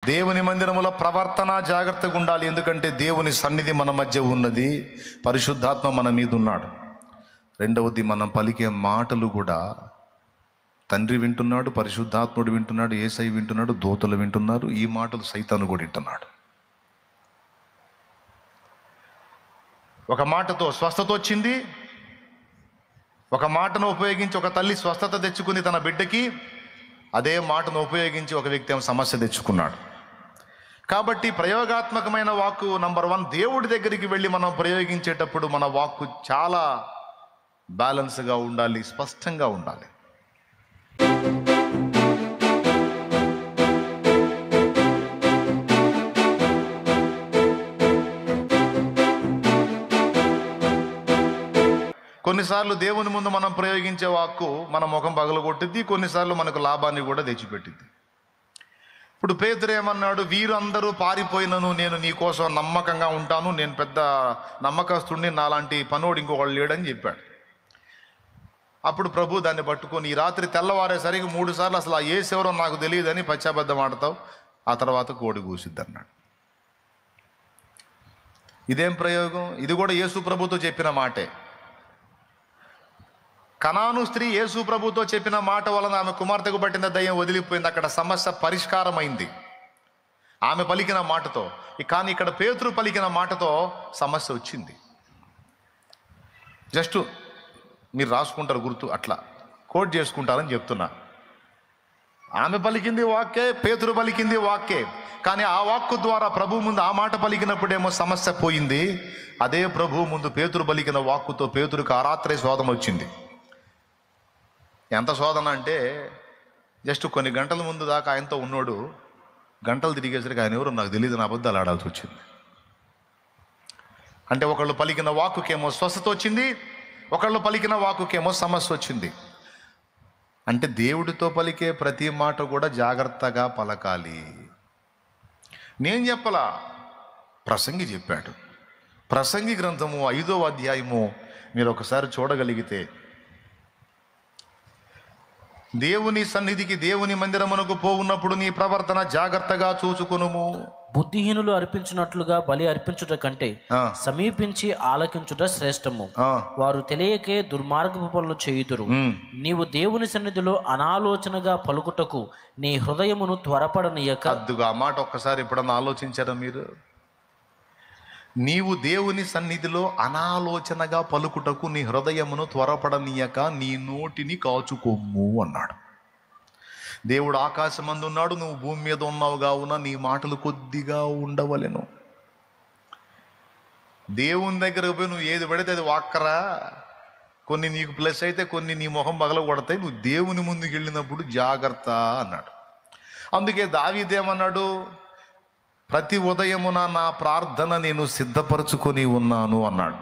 దేవుని మందిరములో ప్రవర్తన జాగ్రత్తగా ఉండాలి. ఎందుకంటే దేవుని సన్నిధి మన మధ్య ఉన్నది, పరిశుద్ధాత్మ మన మీద ఉన్నాడు. రెండవది, మనం పలికే మాటలు కూడా తండ్రి వింటున్నాడు, పరిశుద్ధాత్ముడు వింటున్నాడు, యేసై వింటున్నాడు, దూతలు వింటున్నారు. ఈ మాటలు సైతాను కూడా వింటున్నాడు. ఒక మాటతో స్వస్థత వచ్చింది, ఒక మాటను ఉపయోగించి ఒక తల్లి స్వస్థత తెచ్చుకుని తన బిడ్డకి, అదే మాటను ఉపయోగించి ఒక వ్యక్తి ఏమో సమస్య తెచ్చుకున్నాడు. కాబట్టి ప్రయోగాత్మకమైన వాక్కు నంబర్ 1, దేవుడి దగ్గరికి వెళ్ళి మనం ప్రయోగించేటప్పుడు మన వాక్కు చాలా బ్యాలెన్స్గా ఉండాలి, స్పష్టంగా ఉండాలి. కొన్నిసార్లు దేవుని ముందు మనం ప్రయోగించే వాక్కు మన ముఖం పగలగొట్టిద్ది, కొన్నిసార్లు మనకు లాభాన్ని కూడా తెచ్చిపెట్టింది. ఇప్పుడు పేతురు ఏమన్నాడు? వీరు అందరూ పారిపోయినను నేను నీ కోసం నమ్మకంగా ఉంటాను, నేను పెద్ద నమ్మకస్తుడిని, నాలాంటి పనోడు ఇంకొకళ్ళు లేడని చెప్పాడు. అప్పుడు ప్రభు దాన్ని పట్టుకొని, ఈ రాత్రి తెల్లవారేసరికి 3 సార్లు అసలు ఆ యేసెవరో నాకు తెలియదని పశ్చాబద్ధం ఆడతావు, ఆ తర్వాత కోడి కూసిద్ది అన్నాడు. ఇదేం ప్రయోగం? ఇది కూడా యేసు ప్రభుతో చెప్పిన మాటే. కనాను స్త్రీ యేసు ప్రభుతో చెప్పిన మాట వలన ఆమె కుమార్తెకు పట్టిన దయ్యం వదిలిపోయింది. అక్కడ సమస్య పరిష్కారమైంది ఆమె పలికిన మాటతో. కానీ ఇక్కడ పేతురు పలికిన మాటతో సమస్య వచ్చింది. జస్ట్ మీరు రాసుకుంటారు గుర్తు, అట్లా కోట్ చేసుకుంటారని చెప్తున్నా. ఆమె పలికింది వాక్కే, పేతురు పలికింది వాక్కే. కానీ ఆ వాక్కు ద్వారా ప్రభు ముందు ఆ మాట పలికినప్పుడేమో సమస్య పోయింది. అదే ప్రభు ముందు పేతురు పలికిన వాక్కుతో పేతురుకు ఆ రాత్రే శోధన వచ్చింది. ఎంత శోధన అంటే, జస్ట్ కొన్ని గంటల ముందు దాకా ఆయనతో ఉన్నాడు, గంటలు తిరిగేసరికి ఆయన ఎవరు నాకు తెలియదు, నా అబద్ధాలు ఆడాల్సి వచ్చింది. అంటే ఒకళ్ళు పలికిన వాక్కుకేమో స్వస్థత వచ్చింది, ఒకళ్ళు పలికిన వాక్కుకేమో సమస్య వచ్చింది. అంటే దేవుడితో పలికే ప్రతి మాట కూడా జాగ్రత్తగా పలకాలి. నేను చెప్పలా, ప్రసంగి చెప్పాడు. ప్రసంగి గ్రంథము 5వ అధ్యాయము మీరు ఒకసారి చూడగలిగితే, దేవుని సన్నిధికి దేవుని మందిరమునకు పోవున్నప్పుడు నీ ప్రవర్తన జాగ్రత్తగా చూసుకొనుము. బుద్ధిహీనులు అర్పించినట్లుగా బలి అర్పించుట కంటే సమీపించి ఆలకించుట శ్రేష్టము. వారు తెలియకే దుర్మార్గపు పనులు చేయుదురు. నీవు దేవుని సన్నిధిలో అనాలోచనగా పలుకుటకు నీ హృదయమును త్వరపడనీయక. అద్దుగా మాట ఒక్కసారి ఎప్పుడన్నా ఆలోచించారా మీరు? నీవు దేవుని సన్నిధిలో అనాలోచనగా పలుకుటకు నీ హృదయమును త్వరపడనీయక నీ నోటిని కాచుకొమ్ము అన్నాడు. దేవుడు ఆకాశమందు ఉన్నాడు, నువ్వు భూమి మీద ఉన్నావు కావున నీ మాటలు కొద్దిగా ఉండవలెను. దేవుని దగ్గరకు పోయి నువ్వు ఏది పడితే అది వాక్కరా, కొన్ని నీకు ప్లస్ అయితే కొన్ని నీ మొహం పగల కొడతాయి. నువ్వు దేవుని ముందుకు వెళ్ళినప్పుడు జాగ్రత్త అన్నాడు. అందుకే దావీదేమన్నాడు? ప్రతి ఉదయమున నా ప్రార్థన నేను సిద్ధపరచుకొని ఉన్నాను అన్నాడు.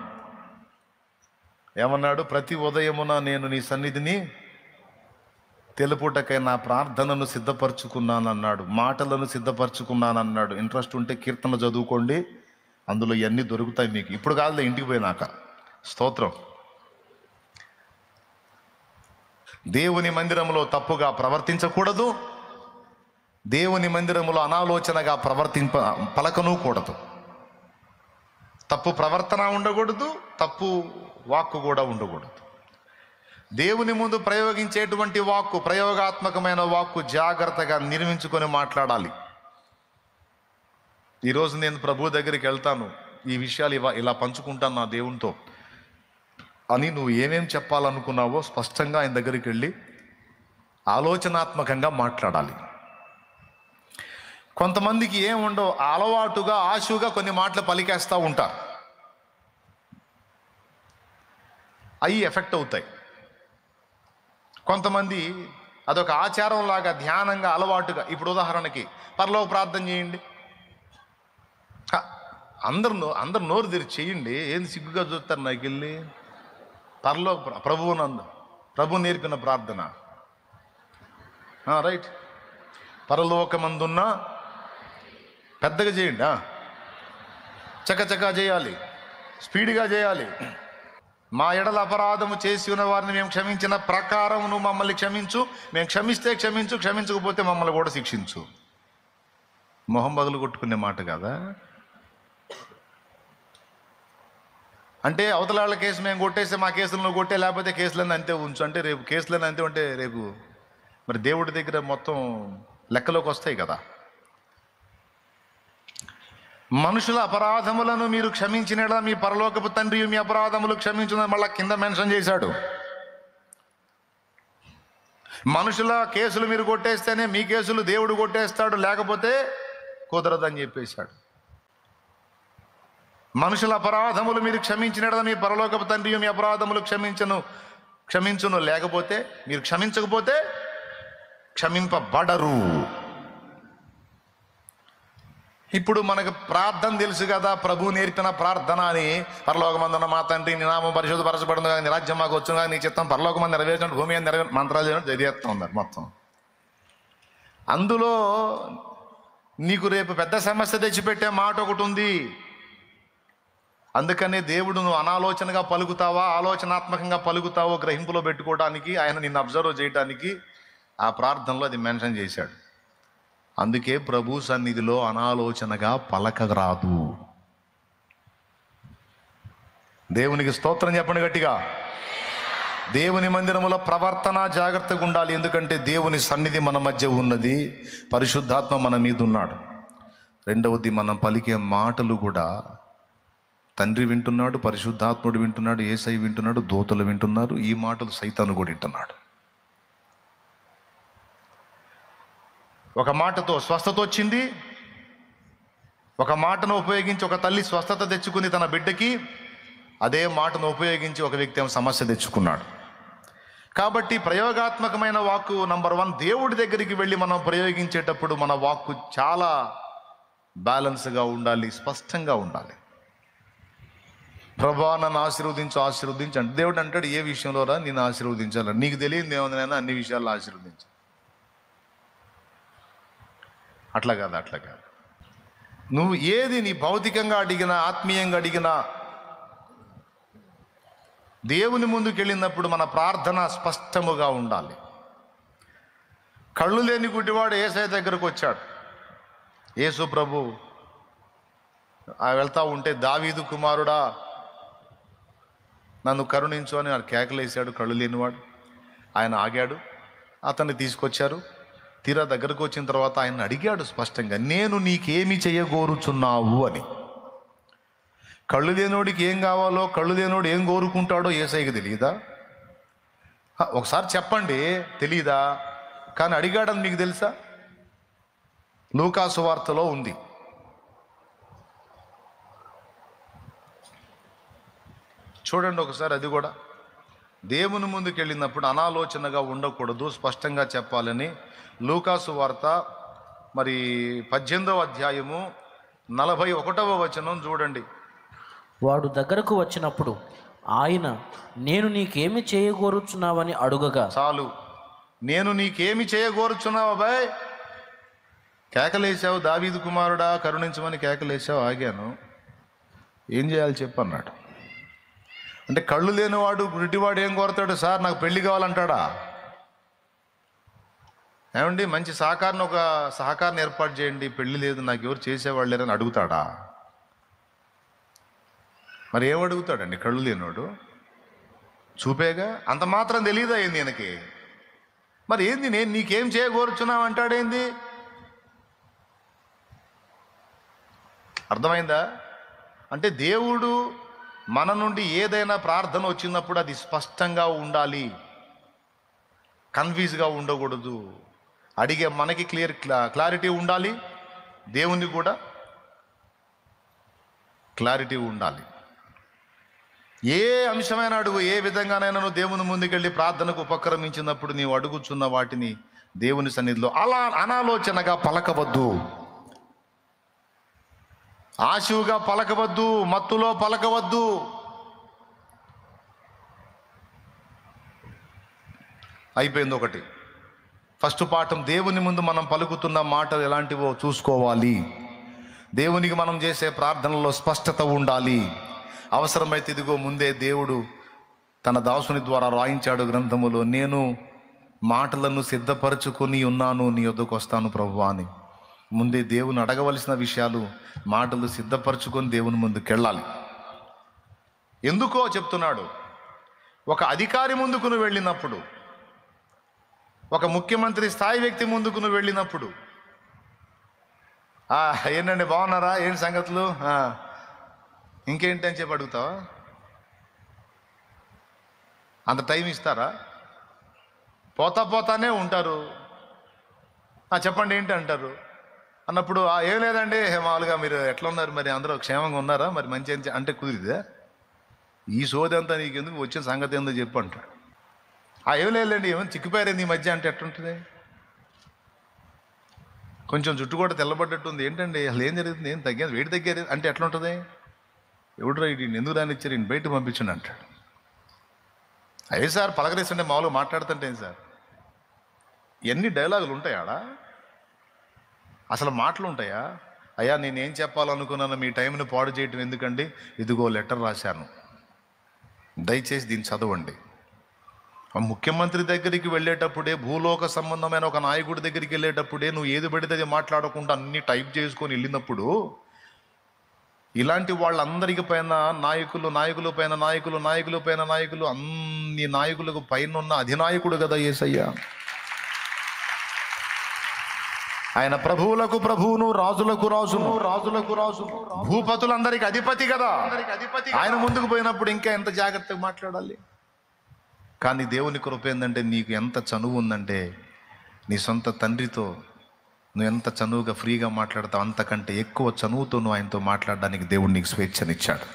ఏమన్నాడు? ప్రతి ఉదయమున నేను నీ సన్నిధిని తెలుపుటకై నా ప్రార్థనను సిద్ధపరచుకున్నాను అన్నాడు, మాటలను సిద్ధపరచుకున్నాను అన్నాడు. ఇంట్రెస్ట్ ఉంటే కీర్తన చదువుకోండి, అందులో ఇవన్నీ దొరుకుతాయి మీకు. ఇప్పుడు కాదులే, ఇంటికి పోయినాక. స్తోత్రం. దేవుని మందిరంలో తప్పుగా ప్రవర్తించకూడదు, దేవుని మందిరములో అనాలోచనగా పలకను కూడదు. తప్పు ప్రవర్తన ఉండకూడదు, తప్పు వాక్కు కూడా ఉండకూడదు. దేవుని ముందు ప్రయోగించేటువంటి వాక్కు, ప్రయోగాత్మకమైన వాక్కు జాగ్రత్తగా నిర్మించుకొని మాట్లాడాలి. ఈరోజు నేను ప్రభు దగ్గరికి వెళ్తాను, ఈ విషయాలు ఇలా పంచుకుంటాను నా దేవునితో అని నువ్వు ఏమేం చెప్పాలనుకున్నావో స్పష్టంగా ఆయన దగ్గరికి వెళ్ళి ఆలోచనాత్మకంగా మాట్లాడాలి. కొంతమందికి ఏముండవు, అలవాటుగా ఆశుగా కొన్ని మాటలు పలికేస్తూ ఉంటారు, అవి ఎఫెక్ట్ అవుతాయి. కొంతమంది అదొక ఆచారం లాగా ధ్యానంగా అలవాటుగా, ఇప్పుడు ఉదాహరణకి పరలోక ప్రార్థన చేయండి, అందరు నోరు తెరిచి చేయండి, ఏంది సిగ్గుగా చూస్తారు నాకు వెళ్ళి. పరలోక ప్రభు నేర్పిన ప్రార్థన, రైట్. పరలోకమందున్న పెద్దగా చేయండి, చకచకా చేయాలి, స్పీడ్గా చేయాలి. మా ఎడల అపరాధము చేసి ఉన్న వారిని మేము క్షమించిన ప్రకారం నువ్వు మమ్మల్ని క్షమించు, మేము క్షమిస్తే క్షమించు, క్షమించకపోతే మమ్మల్ని కూడా శిక్షించు. మొహం బదులు కొట్టుకునే మాట కదా. అంటే అవతల వాళ్ళ కేసు మేము కొట్టేస్తే మా కేసులను కొట్టే, లేకపోతే కేసులన్నీ అంతే ఉంచు అంటే రేపు కేసులన్నీ అంతే ఉంటే రేపు మరి దేవుడి దగ్గర మొత్తం లెక్కలోకి వస్తాయి కదా. మనుషుల అపరాధములను మీరు క్షమించిన మీ పరలోకపు తండ్రి మీ అపరాధములు క్షమించిన మళ్ళా కింద మెన్షన్ చేశాడు. మనుషుల కేసులు మీరు కొట్టేస్తేనే మీ కేసులు దేవుడు కొట్టేస్తాడు, లేకపోతే కుదరదని చెప్పేశాడు. మనుషుల అపరాధములు మీరు క్షమించిన మీ పరలోకపు తండ్రి మీ అపరాధములు క్షమించును, లేకపోతే మీరు క్షమించకపోతే క్షమింపబడరు. ఇప్పుడు మనకు ప్రార్థన తెలుసు కదా, ప్రభు నేర్పిన ప్రార్థన అని. పరలోకమందున్న మా తండ్రి నీ నామం పరిశుద్ధపరచబడును కానీ, నీ రాజ్యం మాకు వచ్చును కానీ, నీ చిత్తం పరలోకమందు నెరవేర్చినట్టు భూమి మీద నెరవేరు మంత్రాలు చదివేస్తూ ఉన్నారు మొత్తం. అందులో నీకు రేపు పెద్ద సమస్య తెచ్చిపెట్టే మాట ఒకటి ఉంది. అందుకనే దేవుడు నువ్వు అనాలోచనగా పలుకుతావా, ఆలోచనాత్మకంగా పలుకుతావో గ్రహింపులో పెట్టుకోవడానికి, ఆయన నిన్ను అబ్జర్వ్ చేయడానికి ఆ ప్రార్థనలో అది మెన్షన్ చేశాడు. అందుకే ప్రభు సన్నిధిలో అనాలోచనగా పలకరాదు. దేవునికి స్తోత్రం చెప్పండి గట్టిగా. దేవుని మందిరములో ప్రవర్తన జాగ్రత్తగా ఉండాలి. ఎందుకంటే దేవుని సన్నిధి మన మధ్య ఉన్నది, పరిశుద్ధాత్మ మన మీద ఉన్నాడు. రెండవది, మనం పలికే మాటలు కూడా తండ్రి వింటున్నాడు, పరిశుద్ధాత్ముడు వింటున్నాడు, యేసై వింటున్నాడు, దూతలు వింటున్నారు. ఈ మాటలు సైతాను కూడా వింటున్నాడు. ఒక మాటతో స్వస్థత వచ్చింది, ఒక మాటను ఉపయోగించి ఒక తల్లి స్వస్థత తెచ్చుకుని తన బిడ్డకి, అదే మాటను ఉపయోగించి ఒక వ్యక్తి ఏమో సమస్య తెచ్చుకున్నాడు. కాబట్టి ప్రయోగాత్మకమైన వాక్కు నంబర్ 1, దేవుడి దగ్గరికి వెళ్ళి మనం ప్రయోగించేటప్పుడు మన వాక్కు చాలా బ్యాలెన్స్గా ఉండాలి, స్పష్టంగా ఉండాలి. ప్రభా నన్ను ఆశీర్వదించు అంటే దేవుడు అంటాడు, ఏ విషయంలో రా నేను ఆశీర్వదించాలని? నీకు తెలియదు ఏముందైనా అన్ని విషయాల్లో ఆశీర్వదించు. అట్లా కాదు. నువ్వు ఏది నీ భౌతికంగా అడిగినా, ఆత్మీయంగా అడిగినా, దేవుని ముందుకు వెళ్ళినప్పుడు మన ప్రార్థన స్పష్టముగా ఉండాలి. కళ్ళు లేని గుడ్డివాడు యేసయ్య దగ్గరకు వచ్చాడు. యేసు ప్రభు వెళ్తా ఉంటే, దావీదు కుమారుడా నన్ను కరుణించు అని కేకలేశాడు కళ్ళు లేనివాడు. ఆయన ఆగాడు, అతన్ని తీసుకొచ్చారు. తీరా దగ్గరకు వచ్చిన తర్వాత ఆయన అడిగాడు స్పష్టంగా, నేను నీకేమి చేయగోరుచున్నావు అని. కళ్ళు లేనోడికి ఏం కావాలో, కళ్ళు లేనోడు ఏం కోరుకుంటాడో యేసయ్యకి తెలియదా? ఒకసారి చెప్పండి, తెలీదా? కానీ అడిగాడని మీకు తెలుసా? లూకా సువార్తలో ఉంది. చూడండి ఒకసారి. అది కూడా దేవుని ముందుకు వెళ్ళినప్పుడు అనాలోచనగా ఉండకూడదు, స్పష్టంగా చెప్పాలని లూకా సువార్త మరి 18వ అధ్యాయము 41వ వచనం చూడండి. వాడు దగ్గరకు వచ్చినప్పుడు ఆయన, నేను నీకేమి చేయగోరుచున్నావని అడుగగా, చాలు, నేను నీకేమి చేయగోరుచున్నావు అబ్బాయ్? కేకలేసావు, దావీదు కుమారుడా కరుణించమని కేకలేసావు, ఆగాను, ఏం చేయాలి చెప్పు అన్నాడు. అంటే కళ్ళు లేనివాడు గుడ్డివాడు ఏం కోరతాడు? సార్ నాకు పెళ్లి కావాలంటాడా? ఏమండి మంచి సహకారాన్ని ఏర్పాటు చేయండి, పెళ్లి లేదు, నాకు ఎవరు చేసేవాళ్ళు లేరని అడుగుతాడా? మరి ఏమడుగుతాడండి కళ్ళు లేనివాడు? చూపేగా, అంత మాత్రం తెలియదా ఏంది ఈయనకి? మరి ఏంది నేను నీకేం చేయగోరుచున్నావు అంటాడేంది? అర్థమైందా? అంటే దేవుడు మన నుండి ఏదైనా ప్రార్థన వచ్చినప్పుడు అది స్పష్టంగా ఉండాలి, కన్ఫ్యూజ్గా ఉండకూడదు. అడిగే మనకి క్లారిటీ ఉండాలి, దేవునికి కూడా క్లారిటీ ఉండాలి. ఏ అంశమైన అడుగు, ఏ విధంగానైనా నువ్వు దేవుని ముందుకెళ్ళి ప్రార్థనకు ఉపక్రమించినప్పుడు నీవు అడుగుచున్న వాటిని దేవుని సన్నిధిలో అలా అనాలోచనగా పలకవద్దు, ఆశువుగా పలకవద్దు, మత్తులో పలకవద్దు. అయిపోయింది ఒకటి. ఫస్ట్ పాఠం, దేవుని ముందు మనం పలుకుతున్న మాటలు ఎలాంటివో చూసుకోవాలి. దేవునికి మనం చేసే ప్రార్థనలో స్పష్టత ఉండాలి. అవసరమైతే ఇదిగో ముందే దేవుడు తన దాసుని ద్వారా రాయించాడు గ్రంథములో, నేను మాటలను సిద్ధపరచుకొని ఉన్నాను, నీ యొద్దకు వస్తాను ప్రభువా అని. ముందే దేవుని అడగవలసిన విషయాలు, మాటలు సిద్ధపరచుకొని దేవుని ముందుకు వెళ్ళాలి. ఎందుకో చెప్తున్నాడు. ఒక అధికారి ముందుకు నువ్వు వెళ్ళినప్పుడు, ఒక ముఖ్యమంత్రి స్థాయి వ్యక్తి ముందుకు నువ్వు వెళ్ళినప్పుడు, ఏంటండి బాగున్నారా, ఏంటి సంగతులు, ఇంకేంటి అని చెప్పి అడుగుతావా? అంత టైం ఇస్తారా? పోతానే ఉంటారు. చెప్పండి ఏంటి అంటారు. అన్నప్పుడు ఏం లేదండి, మామూలుగా మీరు ఎట్లా ఉన్నారు, మరి అందరూ క్షేమంగా ఉన్నారా, మరి మంచి అంటే కుదిరిదా? ఈ సోది అంతా నీకెందుకు, వచ్చిన సంగతి ఏందో చెప్పు అంటాడు. ఏం లేదండి, ఏమైనా చిక్కిపోయారేంది ఈ మధ్య అంటే ఎట్లుంటుంది? కొంచెం జుట్టు కూడా తెల్లబడ్డట్టు ఉంది, ఏంటండి అసలు ఏం జరుగుతుంది, ఏం తగ్గారు, వేడి తగ్గారు అంటే ఎట్లుంటుంది? ఎవడరా ఇది, ఎందుకు రానిచ్చారు, ఈయన బయట పంపించండి అంటాడు. అయ్యే సార్ పలకరిస్తుంటే మామూలుగా మాట్లాడుతుంటే సార్, ఎన్ని డైలాగులు ఉంటాయి ఆడ, అసలు మాటలు ఉంటాయా? అయ్యా నేనేం చెప్పాలనుకున్నాను, మీ టైంని పాడు చేయటం ఎందుకండి, ఇదిగో లెటర్ రాశాను, దయచేసి దీన్ని చదవండి. ఆ ముఖ్యమంత్రి దగ్గరికి వెళ్ళేటప్పుడే, భూలోక సంబంధమైన ఒక నాయకుడి దగ్గరికి వెళ్ళేటప్పుడే నువ్వు ఏది పడితే అది మాట్లాడకుండా అన్ని టైప్ చేసుకొని వెళ్ళినప్పుడు, ఇలాంటి వాళ్ళందరికి పైన నాయకులు పైన అన్ని నాయకులకు పైన ఉన్న అధినాయకుడు కదా యేసయ్య. ఆయన ప్రభువులకు ప్రభువును, రాజులకు రాజు, భూపతులందరికి అధిపతి కదా. ఆయన ముందుకు పోయినప్పుడు ఇంకా ఎంత జాగ్రత్తగా మాట్లాడాలి. కానీ దేవుని కృప ఏందంటే, నీకు ఎంత చనువు ఉందంటే, నీ సొంత తండ్రితో నువ్వు ఎంత చనువుగా ఫ్రీగా మాట్లాడతావు, అంతకంటే ఎక్కువ చనువుతో నువ్వు ఆయనతో మాట్లాడడానికి దేవుడు నీకు స్వేచ్ఛనిచ్చాడు.